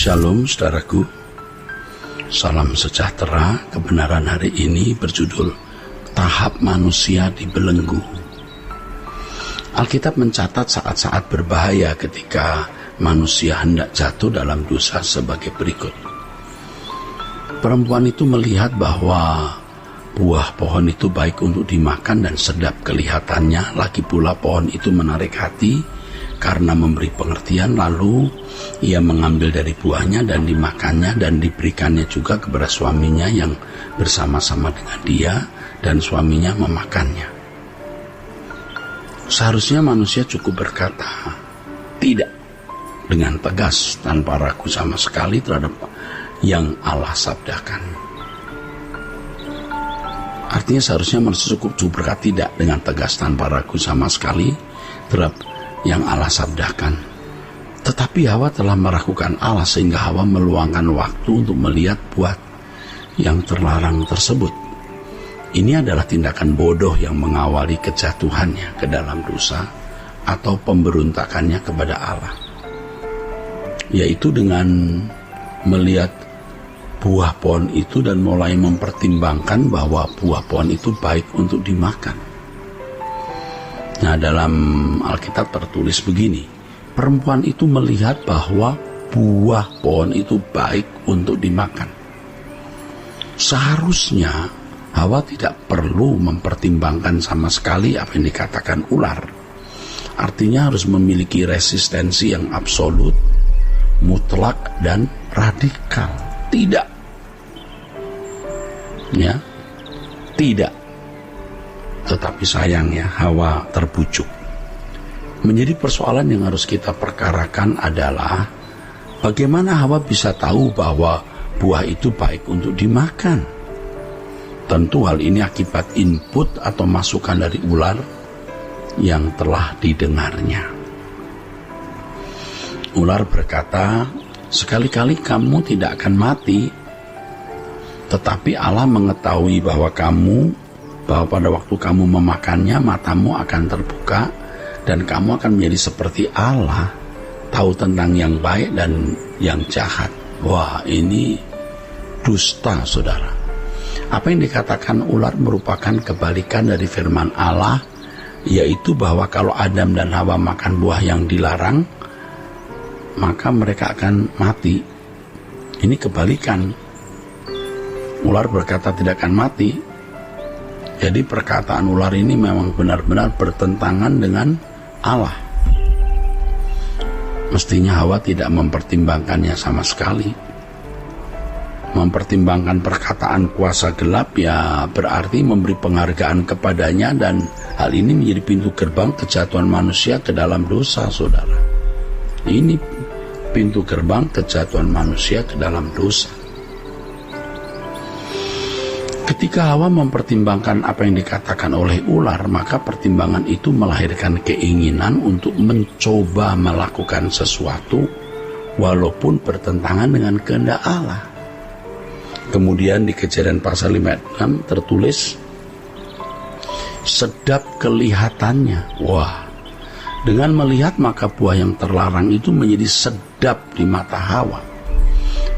Shalom saudaraku, salam sejahtera. Kebenaran hari ini berjudul Tahap Manusia Dibelenggu. Alkitab mencatat saat-saat berbahaya ketika manusia hendak jatuh dalam dosa sebagai berikut. Perempuan itu melihat bahwa buah pohon itu baik untuk dimakan dan sedap kelihatannya, lagi pula pohon itu menarik hati karena memberi pengertian. Lalu ia mengambil dari buahnya dan dimakannya dan diberikannya juga kepada suaminya yang bersama-sama dengan dia, dan suaminya memakannya. Seharusnya manusia cukup berkata tidak dengan tegas tanpa ragu sama sekali terhadap yang Allah sabdakan. Artinya seharusnya manusia cukup berkata tidak dengan tegas tanpa ragu sama sekali terhadap yang Allah sabdakan. Tetapi Hawa telah meragukan Allah sehingga Hawa meluangkan waktu untuk melihat buah yang terlarang tersebut. Ini adalah tindakan bodoh yang mengawali kejatuhannya ke dalam dosa atau pemberontakannya kepada Allah, yaitu dengan melihat buah pohon itu dan mulai mempertimbangkan bahwa buah pohon itu baik untuk dimakan. Nah, dalam Alkitab tertulis begini, perempuan itu melihat bahwa buah pohon itu baik untuk dimakan. Seharusnya Hawa tidak perlu mempertimbangkan sama sekali apa yang dikatakan ular. Artinya harus memiliki resistensi yang absolut, mutlak, dan radikal. Tidak. Ya, tidak. Tetapi sayangnya Hawa terbujuk. Menjadi persoalan yang harus kita perkarakan adalah bagaimana Hawa bisa tahu bahwa buah itu baik untuk dimakan. Tentu hal ini akibat input atau masukan dari ular yang telah didengarnya. Ular berkata, sekali-kali kamu tidak akan mati, tetapi Allah mengetahui bahwa pada waktu kamu memakannya matamu akan terbuka dan kamu akan menjadi seperti Allah, tahu tentang yang baik dan yang jahat. Wah, ini dusta, saudara. Apa yang dikatakan ular merupakan kebalikan dari firman Allah, yaitu bahwa kalau Adam dan Hawa makan buah yang dilarang, maka mereka akan mati. Ini kebalikan. Ular berkata tidak akan mati. Jadi perkataan ular ini memang benar-benar bertentangan dengan Allah. Mestinya Hawa tidak mempertimbangkannya sama sekali. Mempertimbangkan perkataan kuasa gelap ya berarti memberi penghargaan kepadanya, dan hal ini menjadi pintu gerbang kejatuhan manusia ke dalam dosa, saudara. Ini pintu gerbang kejatuhan manusia ke dalam dosa. Ketika Hawa mempertimbangkan apa yang dikatakan oleh ular, maka pertimbangan itu melahirkan keinginan untuk mencoba melakukan sesuatu walaupun bertentangan dengan kehendak Allah. Kemudian di Kejadian pasal 5 ayat 6 tertulis, sedap kelihatannya. Wah, dengan melihat maka buah yang terlarang itu menjadi sedap di mata Hawa.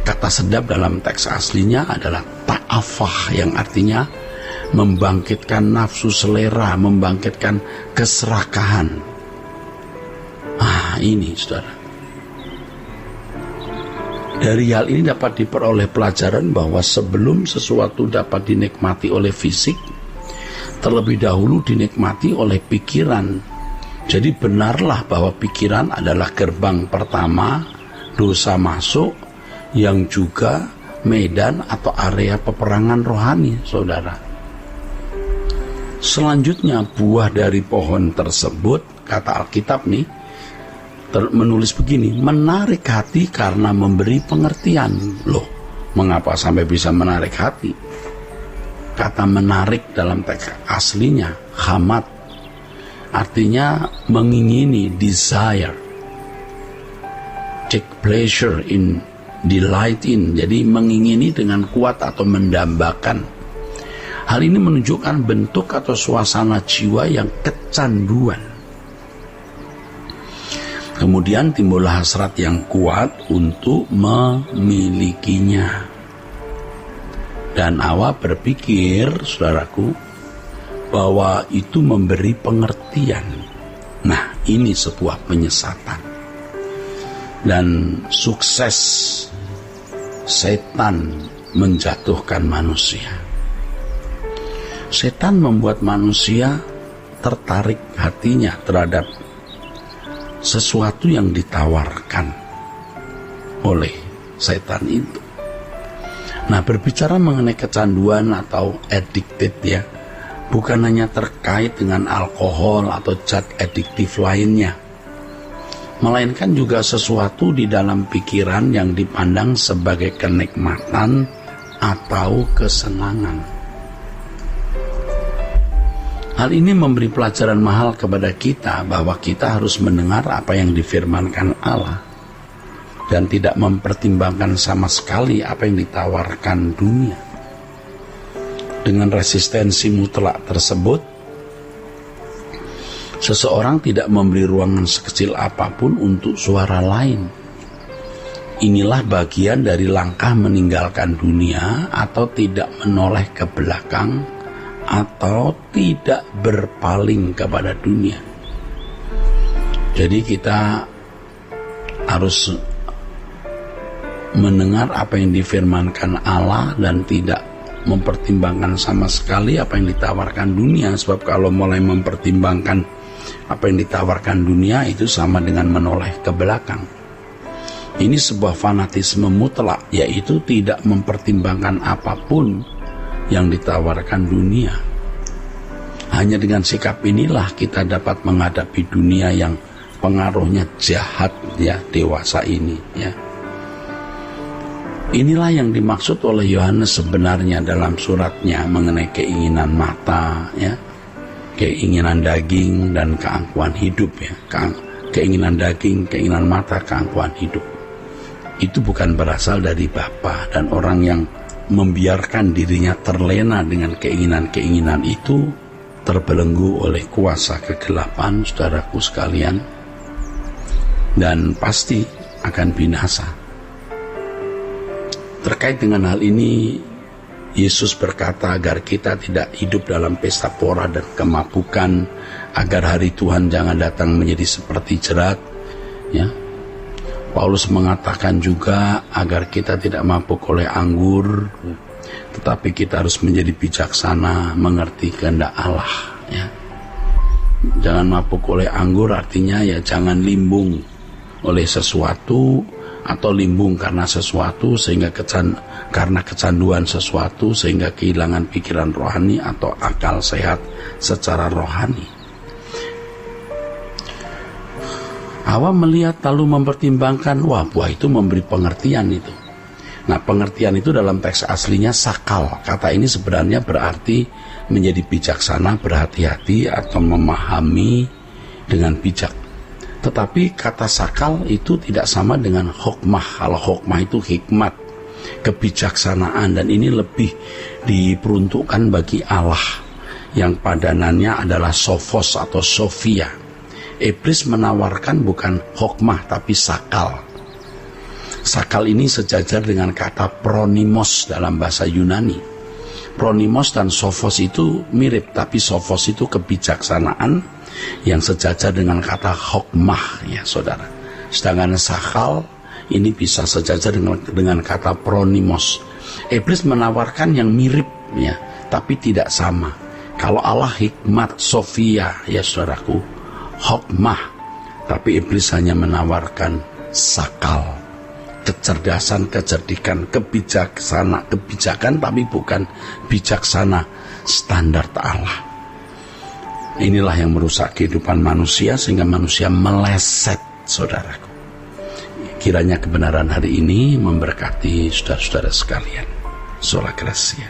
Kata sedap dalam teks aslinya adalah ta'afah, yang artinya membangkitkan nafsu selera, membangkitkan keserakahan. Ini saudara. Dari hal ini dapat diperoleh pelajaran bahwa sebelum sesuatu dapat dinikmati oleh fisik, terlebih dahulu dinikmati oleh pikiran. Jadi benarlah bahwa pikiran adalah gerbang pertama dosa masuk, yang juga medan atau area peperangan rohani, saudara. Selanjutnya buah dari pohon tersebut, kata Alkitab nih, menulis begini, menarik hati karena memberi pengertian. Loh, mengapa sampai bisa menarik hati? Kata menarik dalam teks aslinya hamat, artinya mengingini, desire, take pleasure in, delight in. Jadi mengingini dengan kuat atau mendambakan. Hal ini menunjukkan bentuk atau suasana jiwa yang kecanduan. Kemudian timbullah hasrat yang kuat untuk memilikinya. Dan Hawa berpikir, saudaraku, bahwa itu memberi pengertian. Nah, ini sebuah penyesatan. Dan sukses setan menjatuhkan manusia. Setan membuat manusia tertarik hatinya terhadap sesuatu yang ditawarkan oleh setan itu. Nah, berbicara mengenai kecanduan atau addicted ya, bukan hanya terkait dengan alkohol atau zat adiktif lainnya, melainkan juga sesuatu di dalam pikiran yang dipandang sebagai kenikmatan atau kesenangan. Hal ini memberi pelajaran mahal kepada kita bahwa kita harus mendengar apa yang difirmankan Allah dan tidak mempertimbangkan sama sekali apa yang ditawarkan dunia. Dengan resistensi mutlak tersebut, seseorang tidak memberi ruangan sekecil apapun untuk suara lain. Inilah bagian dari langkah meninggalkan dunia atau tidak menoleh ke belakang atau tidak berpaling kepada dunia. Jadi kita harus mendengar apa yang difirmankan Allah dan tidak mempertimbangkan sama sekali apa yang ditawarkan dunia. Sebab kalau mulai mempertimbangkan apa yang ditawarkan dunia, itu sama dengan menoleh ke belakang. Ini sebuah fanatisme mutlak, yaitu tidak mempertimbangkan apapun yang ditawarkan dunia. Hanya dengan sikap inilah kita dapat menghadapi dunia yang pengaruhnya jahat ya, dewasa ini ya. Inilah yang dimaksud oleh Yohanes sebenarnya dalam suratnya mengenai keinginan mata ya, keinginan daging dan keangkuhan hidup ya. Keinginan daging, keinginan mata, keangkuhan hidup. Itu bukan berasal dari Bapa, dan orang yang membiarkan dirinya terlena dengan keinginan-keinginan itu terbelenggu oleh kuasa kegelapan, saudaraku sekalian, dan pasti akan binasa. Terkait dengan hal ini, Yesus berkata agar kita tidak hidup dalam pesta pora dan kemabukan, agar hari Tuhan jangan datang menjadi seperti jerat ya. Paulus mengatakan juga agar kita tidak mabuk oleh anggur, tetapi kita harus menjadi bijaksana, mengerti kehendak Allah ya. Jangan mabuk oleh anggur artinya ya jangan limbung oleh sesuatu, atau limbung karena sesuatu sehingga karena kecanduan sesuatu sehingga kehilangan pikiran rohani atau akal sehat secara rohani. Hawa melihat lalu mempertimbangkan, wah buah itu memberi pengertian itu. Nah, pengertian itu dalam teks aslinya sakal. Kata ini sebenarnya berarti menjadi bijaksana, berhati-hati atau memahami dengan bijak. Tetapi kata sakal itu tidak sama dengan hokmah. Kalau hokmah itu hikmat, kebijaksanaan, dan ini lebih diperuntukkan bagi Allah yang padanannya adalah sophos atau sophia. Iblis menawarkan bukan hokmah tapi sakal. Sakal ini sejajar dengan kata pronimos dalam bahasa Yunani. Pronimos dan sophos itu mirip, tapi sophos itu kebijaksanaan yang sejajar dengan kata hokmah ya saudara. Sedangkan sakal ini bisa sejajar dengan kata pronimos. Iblis menawarkan yang mirip ya, tapi tidak sama. Kalau Allah hikmat, sofia ya saudaraku, hokmah, tapi iblis hanya menawarkan sakal, kecerdasan, kecerdikan, kebijakan, tapi bukan bijaksana standar Allah. Inilah yang merusak kehidupan manusia sehingga manusia meleset, saudaraku. Kiranya kebenaran hari ini memberkati saudara-saudara sekalian. Sola Gracia.